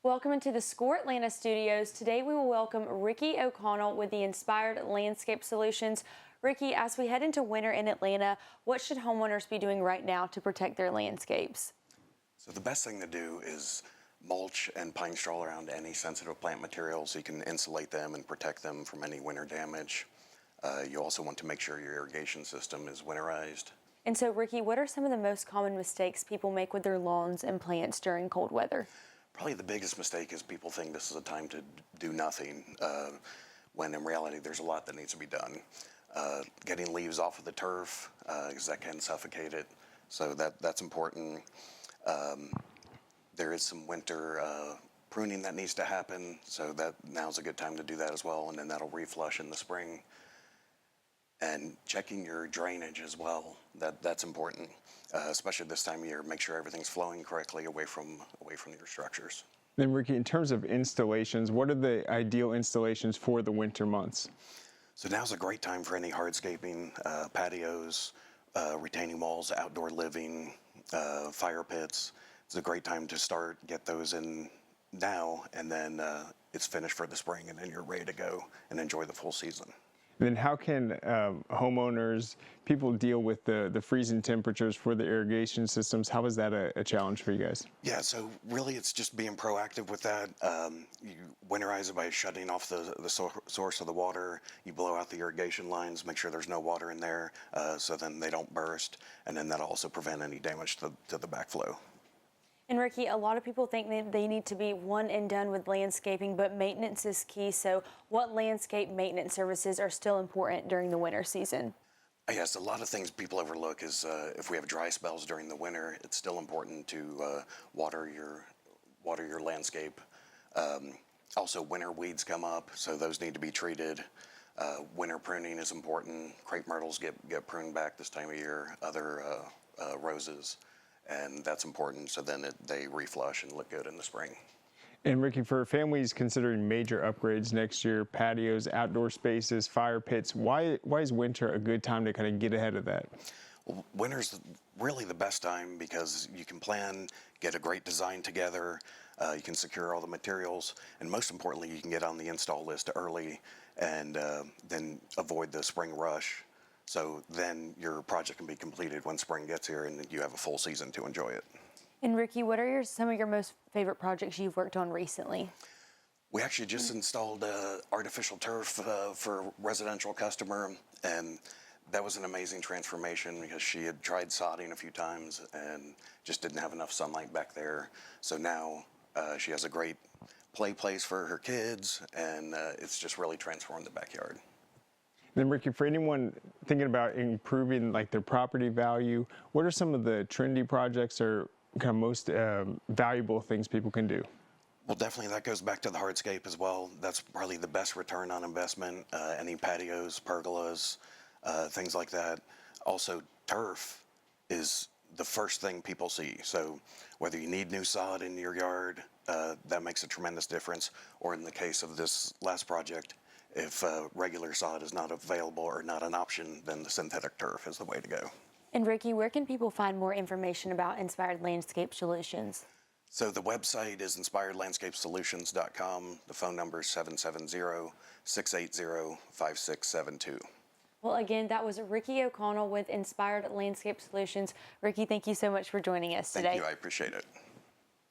Welcome into the SCORE Atlanta studios. Today we will welcome Ricky O'Connell with the Inspired Landscape Solutions. Ricky, as we head into winter in Atlanta, what should homeowners be doing right now to protect their landscapes? So the best thing to do is mulch and pine straw around any sensitive plant material so you can insulate them and protect them from any winter damage. You also want to make sure your irrigation system is winterized. And so, Ricky, what are some of the most common mistakes people make with their lawns and plants during cold weather? Probably the biggest mistake is people think this is a time to do nothing, when in reality there's a lot that needs to be done. Getting leaves off of the turf, because that can suffocate it, so that's important. There is some winter pruning that needs to happen, so that now's a good time to do that as well, and then that'll reflush in the spring. And checking your drainage as well, that's important, especially this time of year. Make sure everything's flowing correctly away from your structures. Then Ricky, in terms of installations, what are the ideal installations for the winter months? So now's a great time for any hardscaping, patios, retaining walls, outdoor living, fire pits. It's a great time to start, get those in now, and then it's finished for the spring, and then you're ready to go and enjoy the full season. Then how can homeowners, people deal with the freezing temperatures for the irrigation systems? How is that a challenge for you guys? Yeah, so really it's just being proactive with that. You winterize it by shutting off the source of the water. You blow out the irrigation lines, make sure there's no water in there, so then they don't burst, and then that'll also prevent any damage to the backflow. And Ricky, a lot of people think they need to be one and done with landscaping, but maintenance is key. So what landscape maintenance services are still important during the winter season? Yes, a lot of things people overlook is if we have dry spells during the winter, it's still important to water your landscape. Also, winter weeds come up, so those need to be treated. Winter pruning is important. Crepe myrtles get pruned back this time of year, other roses. And that's important, so then they reflush and look good in the spring. And Ricky, for families considering major upgrades next year, patios, outdoor spaces, fire pits, why is winter a good time to kind of get ahead of that? Well, winter's really the best time because you can plan, get a great design together, you can secure all the materials, and most importantly, you can get on the install list early and then avoid the spring rush. So then your project can be completed when spring gets here and you have a full season to enjoy it. And Ricky, what are some of your most favorite projects you've worked on recently? We actually just installed artificial turf for a residential customer, and that was an amazing transformation because she had tried sodding a few times and just didn't have enough sunlight back there. So now she has a great play place for her kids, and it's just really transformed the backyard. Then Ricky, for anyone thinking about improving like their property value, what are some of the trendy projects or kind of most valuable things people can do? Well, definitely that goes back to the hardscape as well. That's probably the best return on investment. Any patios, pergolas, things like that. Also, turf is the first thing people see. So whether you need new sod in your yard, that makes a tremendous difference. Or in the case of this last project, if regular sod is not available or not an option, then the synthetic turf is the way to go. And Ricky, where can people find more information about Inspired Landscape Solutions? So the website is inspiredlandscapesolutions.com. The phone number is 770-680-5672. Well, again, that was Ricky O'Connell with Inspired Landscape Solutions. Ricky, thank you so much for joining us today. Thank you. I appreciate it.